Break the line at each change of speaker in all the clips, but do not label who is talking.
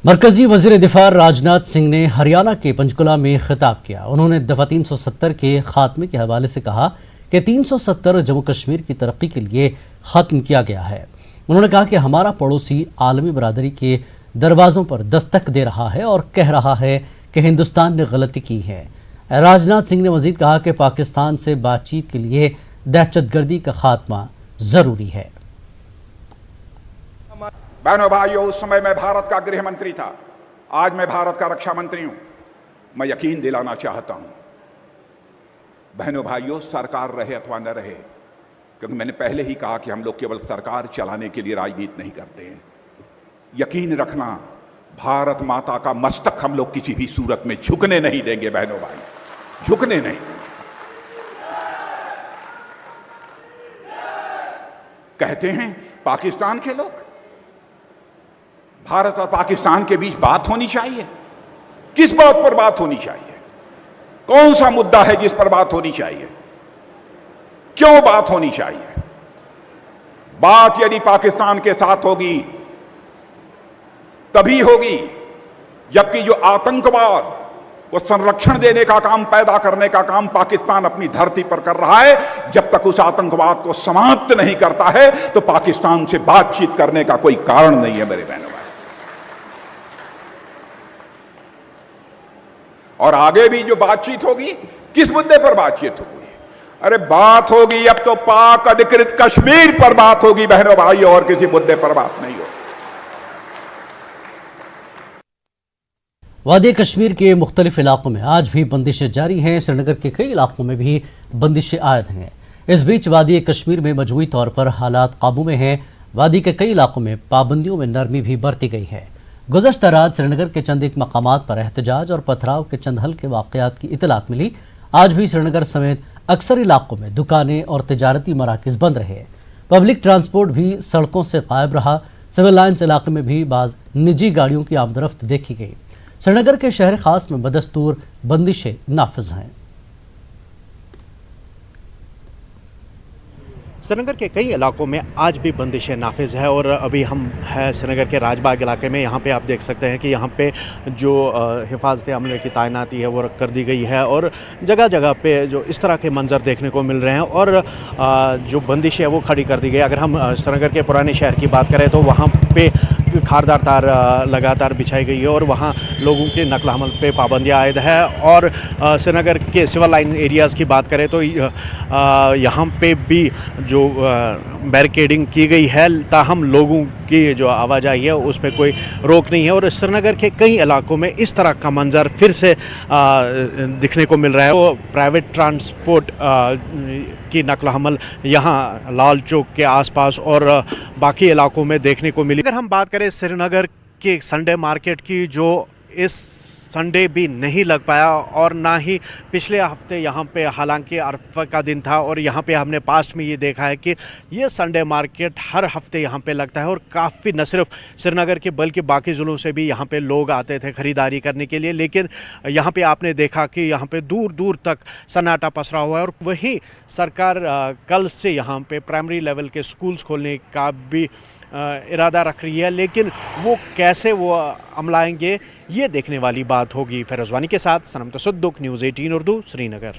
मरकजी वजीर दिफा राजनाथ सिंह ने हरियाणा के पंचकुला में खिताब किया। उन्होंने दफा 370 के खात्मे के हवाले से कहा कि 370 जम्मू कश्मीर की तरक्की के लिए खत्म किया गया है। उन्होंने कहा कि हमारा पड़ोसी आलमी बरादरी के दरवाजों पर दस्तक दे रहा है और कह रहा है कि हिंदुस्तान ने गलती की है। राजनाथ सिंह ने मजीद कहा कि पाकिस्तान से बातचीत के लिए दहशतगर्दी का खात्मा जरूरी है।
बहनों भाइयों, उस समय मैं भारत का गृह मंत्री था, आज मैं भारत का रक्षा मंत्री हूं। मैं यकीन दिलाना चाहता हूं, बहनों भाइयों, सरकार रहे अथवा न रहे, क्योंकि मैंने पहले ही कहा कि हम लोग केवल सरकार चलाने के लिए राजनीति नहीं करते हैं। यकीन रखना, भारत माता का मस्तक हम लोग किसी भी सूरत में झुकने नहीं देंगे। बहनों भाई, झुकने नहीं देंगे। कहते हैं पाकिस्तान के लोग, भारत और पाकिस्तान के बीच बात होनी चाहिए। किस बात पर बात होनी चाहिए? कौन सा मुद्दा है जिस पर बात होनी चाहिए? क्यों बात होनी चाहिए? बात यदि पाकिस्तान के साथ होगी तभी होगी, जबकि जो आतंकवाद को संरक्षण देने का काम, पैदा करने का काम पाकिस्तान अपनी धरती पर कर रहा है, जब तक उस आतंकवाद को समाप्त नहीं करता है तो पाकिस्तान से बातचीत करने का कोई कारण नहीं है मेरे बहनों। और आगे भी जो बातचीत होगी, किस मुद्दे पर बातचीत होगी? अरे बात होगी अब तो पाक अधिकृत कश्मीर पर बात होगी बहनों भाई, और किसी मुद्दे पर बात नहीं होगी।
वादी कश्मीर के मुख्तलिफ इलाकों में आज भी बंदिशें जारी हैं। श्रीनगर के कई इलाकों में भी बंदिशें आयद हैं। इस बीच वादी कश्मीर में मजमूई तौर पर हालात काबू में हैं। वादी के कई इलाकों में पाबंदियों में नरमी भी बरती गई है। गुज़श्ता रात श्रीनगर के चंद एक मकामात पर एहतजाज और पथराव के चंद हल्के वाक़यात की इतलात मिली। आज भी श्रीनगर समेत अक्सर इलाकों में दुकानें और तिजारती मराकज़ बंद रहे। पब्लिक ट्रांसपोर्ट भी सड़कों से गायब रहा। सिविल लाइन्स इलाके में भी बाज़ निजी गाड़ियों की आमदरफ्त देखी गई। श्रीनगर के शहर खास में बदस्तूर बंदिशें नाफिज हैं।
श्रीनगर के कई इलाकों में आज भी बंदिशें नाफिज है और अभी हम हैं श्रीनगर के राजबाग इलाके में। यहाँ पे आप देख सकते हैं कि यहाँ पे जो हिफाजती अमले की तैनाती है वो कर दी गई है और जगह जगह पे जो इस तरह के मंजर देखने को मिल रहे हैं और जो बंदिशें है वो खड़ी कर दी गई। अगर हम श्रीनगर के पुराने शहर की बात करें तो वहाँ पे खारदार तार लगातार बिछाई गई है और वहाँ लोगों के नकल हमल पे पाबंदियाँ आयद है। और श्रीनगर के सिविल लाइन एरियाज़ की बात करें तो यहाँ पे भी जो बैरिकेडिंग की गई है, ताहम लोगों की जो आवाजाही है उस पर कोई रोक नहीं है। और श्रीनगर के कई इलाकों में इस तरह का मंजर फिर से दिखने को मिल रहा है। वो प्राइवेट ट्रांसपोर्ट की नकल हमल यहाँ लाल चौक के आसपास और बाकी इलाकों में देखने को मिली। अगर हम बात करें श्रीनगर के संडे मार्केट की, जो इस संडे भी नहीं लग पाया और ना ही पिछले हफ्ते यहाँ पे, हालांकि अरफा का दिन था और यहाँ पे हमने पास्ट में ये देखा है कि ये संडे मार्केट हर हफ्ते यहाँ पे लगता है और काफ़ी न सिर्फ श्रीनगर के बल्कि बाकी ज़िलों से भी यहाँ पे लोग आते थे ख़रीदारी करने के लिए। लेकिन यहाँ पे आपने देखा कि यहाँ पे दूर दूर तक सन्नाटा पसरा हुआ है। और वहीं सरकार कल से यहाँ पे प्राइमरी लेवल के स्कूल्स खोलने का भी इरादा रख रही है, लेकिन वो कैसे वो अमलाएंगे ये देखने वाली बात होगी। फिरोजवानी के साथ सनम तसद्दुक, न्यूज़ 18 उर्दू, श्रीनगर।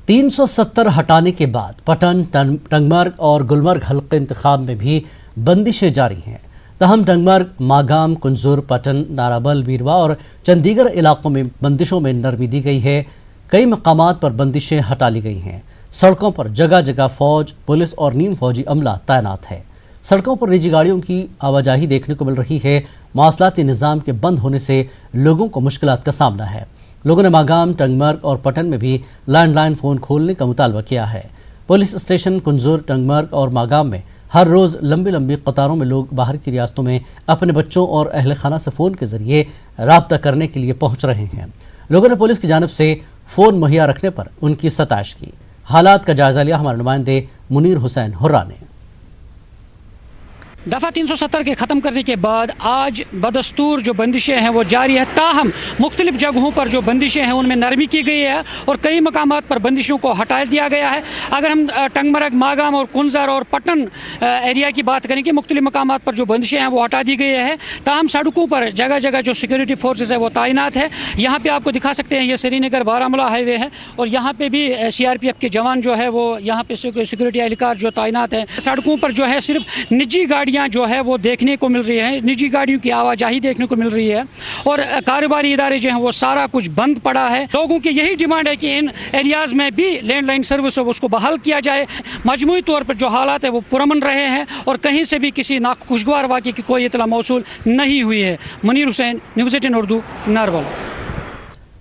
370 हटाने के बाद पटन, टंगमर्ग और गुलमर्ग हल्के इंतखाब में भी बंदिशें जारी हैं। तहम टंगमर्ग, मागाम, कुंजूर, पटन, नाराबल, बीरवा और चंडीगढ़ इलाकों में बंदिशों में नरमी दी गई है। कई मकामात पर बंदिशें हटा ली गई हैं। सड़कों पर जगह जगह फौज, पुलिस और नीम फौजी अमला तैनात है। सड़कों पर निजी गाड़ियों की आवाजाही देखने को मिल रही है। मवासलाती निज़ाम के बंद होने से लोगों को मुश्किलात का सामना है। लोगों ने मागाम, टंगमर्ग और पटन में भी लैंडलाइन फ़ोन खोलने का मुतालबा किया है। पुलिस स्टेशन कुंजूर, टंगमर्ग और मागाम में हर रोज़ लंबी लंबी कतारों में लोग बाहर की रियासतों में अपने बच्चों और अहल खाना से फ़ोन के ज़रिए रब्ता करने के लिए पहुँच रहे हैं। लोगों ने पुलिस की जानिब से फ़ोन मुहैया रखने पर उनकी सताइश की। हालात का जायज़ा लिया हमारे नुमाइंदे मुनीर हुसैन हुर्रा ने।
दफ़ा 370 के ख़त्म करने के बाद आज बदस्तूर जो बंदिशें हैं वो जारी है। ताहम मुख्तलिफ़ जगहों पर जो बंदिशें हैं उनमें नरमी की गई है और कई मकामात पर बंदिशों को हटा दिया गया है। अगर हम टंगमर्ग, मागाम और कुंजर और पटन एरिया की बात करें कि मुख्तलिफ़ मकामात पर जो बंदिशें हैं वो हटा दी गई है। ताहम सड़कों पर जगह जगह जो सिक्योरिटी फोर्सेस है वो तैनात है। यहाँ पर आपको दिखा सकते हैं, ये श्रीनगर बारामूला हाईवे है और यहाँ पर भी CRPF के जवान जो है वो यहाँ पे सिक्योरिटी एहलकार जो तैनात है। सड़कों पर जो है सिर्फ निजी गाड़ियाँ जो है वो देखने को मिल रही है, निजी गाड़ियों की आवाजाही देखने को मिल रही है और कारोबारी इदारे जो हैं वो सारा कुछ बंद पड़ा है। लोगों की यही डिमांड है कि इन एरियाज़ में भी लैंडलाइन सर्विस है उसको बहाल किया जाए। मजमूई तौर पर जो हालात है वो पुरअमन रहे हैं और कहीं से भी किसी नाखुशगवार वाक़े की कोई इतला मौसूल नहीं हुई है। मुनीर हुसैन, न्यूज़ 18 उर्दू, नारवल।